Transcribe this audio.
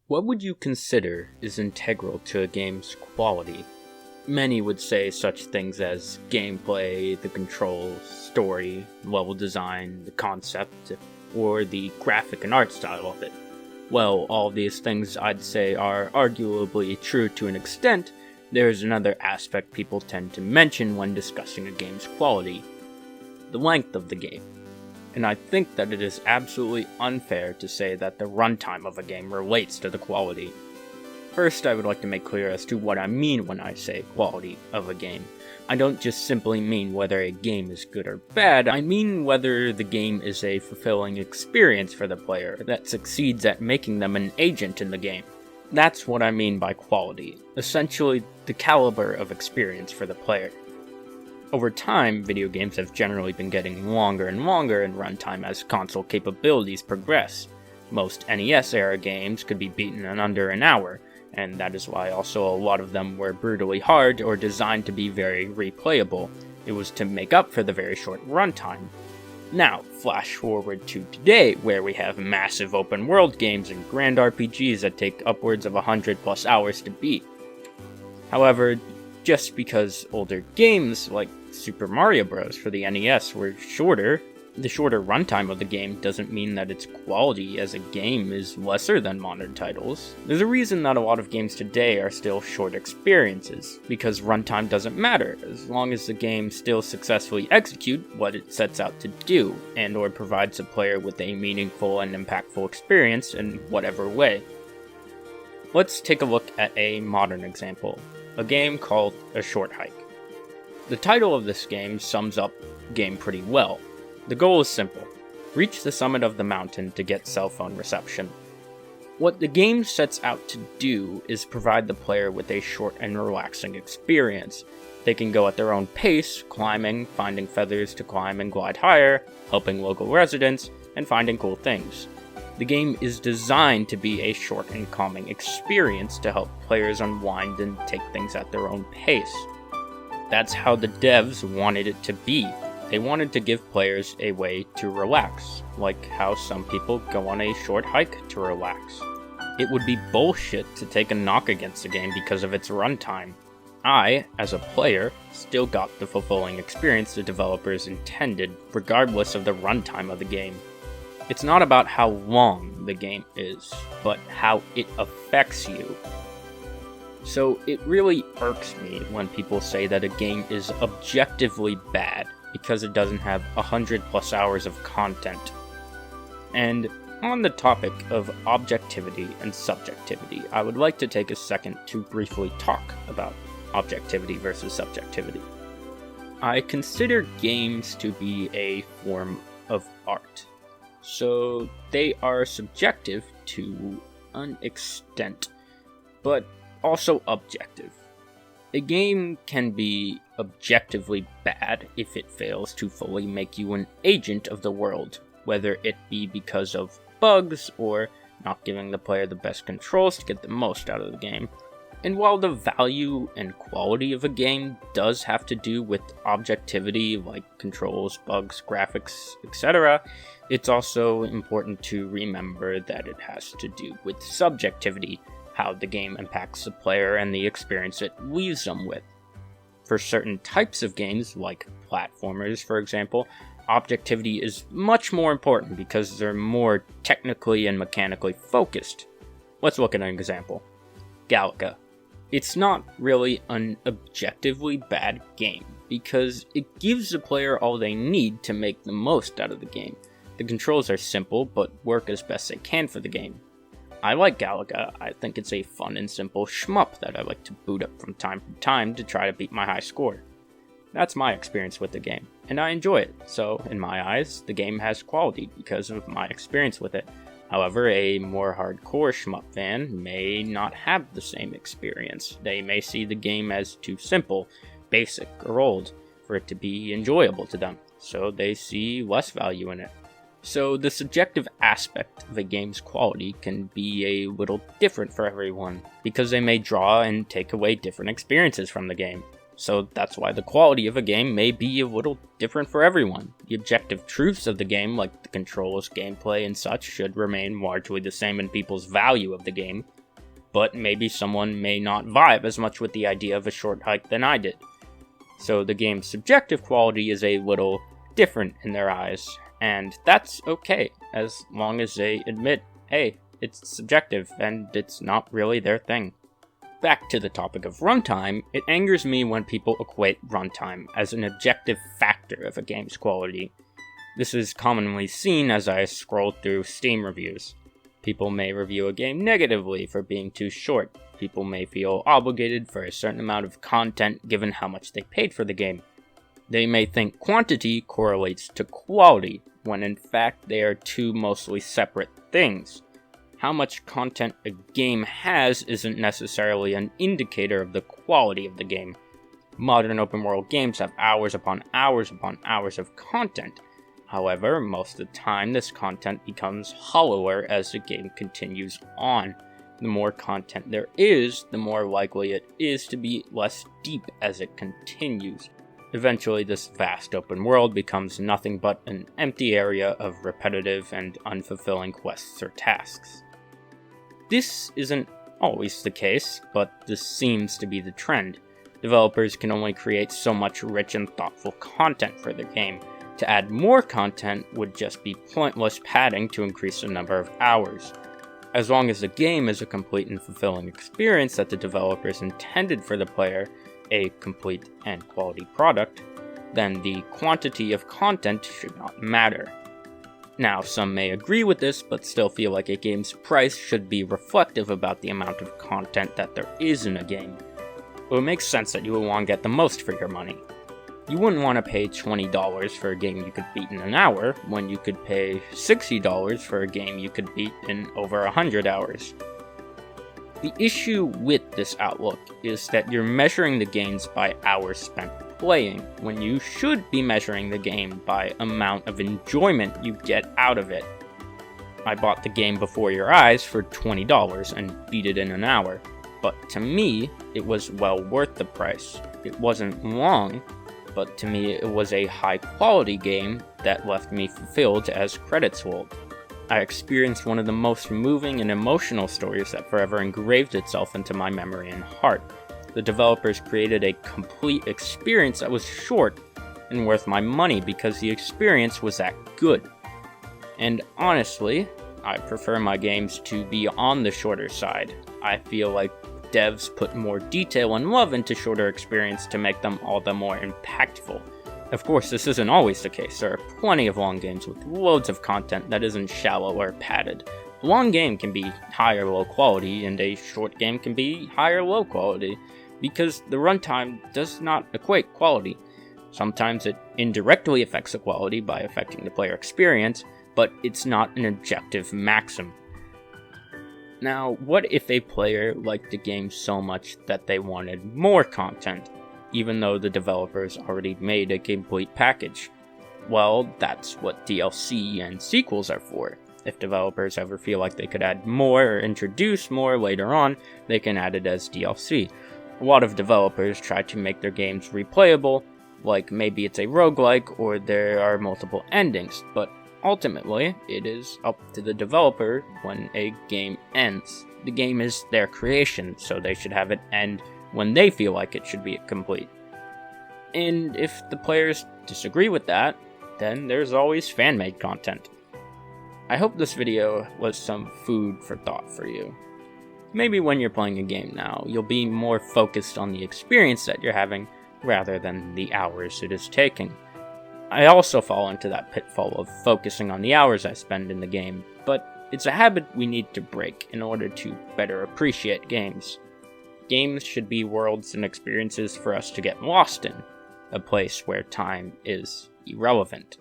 What would you consider is integral to a game's quality? Many would say such things as gameplay, the controls, story, level design, the concept, or the graphic and art style of it. Well, all these things I'd say are arguably true to an extent. There's another aspect people tend to mention when discussing a game's quality: the length of the game. And I think that it is absolutely unfair to say that the runtime of a game relates to the quality. First, I would like to make clear as to what I mean when I say quality of a game. I don't just simply mean whether a game is good or bad, I mean whether the game is a fulfilling experience for the player that succeeds at making them an agent in the game. That's what I mean by quality, essentially the caliber of experience for the player. Over time, video games have generally been getting longer and longer in runtime as console capabilities progress. Most NES-era games could be beaten in under an hour, and that is why also a lot of them were brutally hard or designed to be very replayable. It was to make up for the very short runtime. Now, flash forward to today, where we have massive open-world games and grand RPGs that take upwards of 100+ hours to beat. However, just because older games like Super Mario Bros. For the NES were shorter, the shorter runtime of the game doesn't mean that its quality as a game is lesser than modern titles. There's a reason that a lot of games today are still short experiences, because runtime doesn't matter, as long as the game still successfully executes what it sets out to do, and or provides the player with a meaningful and impactful experience in whatever way. Let's take a look at a modern example, a game called A Short Hike. The title of this game sums up the game pretty well. The goal is simple: reach the summit of the mountain to get cell phone reception. What the game sets out to do is provide the player with a short and relaxing experience. They can go at their own pace, climbing, finding feathers to climb and glide higher, helping local residents, and finding cool things. The game is designed to be a short and calming experience to help players unwind and take things at their own pace. That's how the devs wanted it to be. They wanted to give players a way to relax, like how some people go on a short hike to relax. It would be bullshit to take a knock against the game because of its runtime. I, as a player, still got the fulfilling experience the developers intended, regardless of the runtime of the game. It's not about how long the game is, but how it affects you. So it really irks me when people say that a game is objectively bad because it doesn't have 100+ hours of content. And on the topic of objectivity and subjectivity, I would like to take a second to briefly talk about objectivity versus subjectivity. I consider games to be a form of art. So they are subjective to an extent, but also objective. A game can be objectively bad if it fails to fully make you an agent of the world, whether it be because of bugs or not giving the player the best controls to get the most out of the game. And while the value and quality of a game does have to do with objectivity like controls, bugs, graphics, etc., it's also important to remember that it has to do with subjectivity, how the game impacts the player and the experience it leaves them with. For certain types of games, like platformers for example, objectivity is much more important because they're more technically and mechanically focused. Let's look at an example. Galaga. It's not really an objectively bad game, because it gives the player all they need to make the most out of the game. The controls are simple, but work as best they can for the game. I like Galaga. I think it's a fun and simple shmup that I like to boot up from time to time to try to beat my high score. That's my experience with the game, and I enjoy it, so in my eyes, the game has quality because of my experience with it. However, a more hardcore shmup fan may not have the same experience. They may see the game as too simple, basic, or old for it to be enjoyable to them, so they see less value in it. So the subjective aspect of a game's quality can be a little different for everyone, because they may draw and take away different experiences from the game. So that's why the quality of a game may be a little different for everyone. The objective truths of the game, like the controls, gameplay, and such, should remain largely the same in people's value of the game, but maybe someone may not vibe as much with the idea of a short hike than I did. So the game's subjective quality is a little different in their eyes, and that's okay, as long as they admit, hey, it's subjective, and it's not really their thing. Back to the topic of runtime, it angers me when people equate runtime as an objective factor of a game's quality. This is commonly seen as I scroll through Steam reviews. People may review a game negatively for being too short. People may feel obligated for a certain amount of content given how much they paid for the game. They may think quantity correlates to quality, when in fact they are two mostly separate things. How much content a game has isn't necessarily an indicator of the quality of the game. Modern open world games have hours upon hours upon hours of content. However, most of the time this content becomes hollower as the game continues on. The more content there is, the more likely it is to be less deep as it continues. Eventually, this vast open world becomes nothing but an empty area of repetitive and unfulfilling quests or tasks. This isn't always the case, but this seems to be the trend. Developers can only create so much rich and thoughtful content for their game. To add more content would just be pointless padding to increase the number of hours. As long as the game is a complete and fulfilling experience that the developers intended for the player, a complete and quality product, then the quantity of content should not matter. Now, some may agree with this, but still feel like a game's price should be reflective about the amount of content that there is in a game. Well, it makes sense that you would want to get the most for your money. You wouldn't want to pay $20 for a game you could beat in an hour, when you could pay $60 for a game you could beat in over 100 hours. The issue with this outlook is that you're measuring the games by hours spent playing, when you should be measuring the game by amount of enjoyment you get out of it. I bought the game before your eyes for $20 and beat it in an hour, but to me, it was well worth the price. It wasn't long, but to me it was a high quality game that left me fulfilled as credits rolled. I experienced one of the most moving and emotional stories that forever engraved itself into my memory and heart. The developers created a complete experience that was short and worth my money because the experience was that good. And honestly, I prefer my games to be on the shorter side. I feel like devs put more detail and love into shorter experience to make them all the more impactful. Of course, this isn't always the case. There are plenty of long games with loads of content that isn't shallow or padded. A long game can be high or low quality, and a short game can be high or low quality, because the runtime does not equate quality. Sometimes it indirectly affects the quality by affecting the player experience, but it's not an objective maxim. Now, what if a player liked the game so much that they wanted more content, even though the developers already made a complete package? Well, that's what DLC and sequels are for. If developers ever feel like they could add more or introduce more later on, they can add it as DLC. A lot of developers try to make their games replayable, like maybe it's a roguelike or there are multiple endings, but ultimately, it is up to the developer when a game ends. The game is their creation, so they should have it end when they feel like it should be complete. And if the players disagree with that, then there's always fan-made content. I hope this video was some food for thought for you. Maybe when you're playing a game now, you'll be more focused on the experience that you're having rather than the hours it is taking. I also fall into that pitfall of focusing on the hours I spend in the game, but it's a habit we need to break in order to better appreciate games. Games should be worlds and experiences for us to get lost in, a place where time is irrelevant.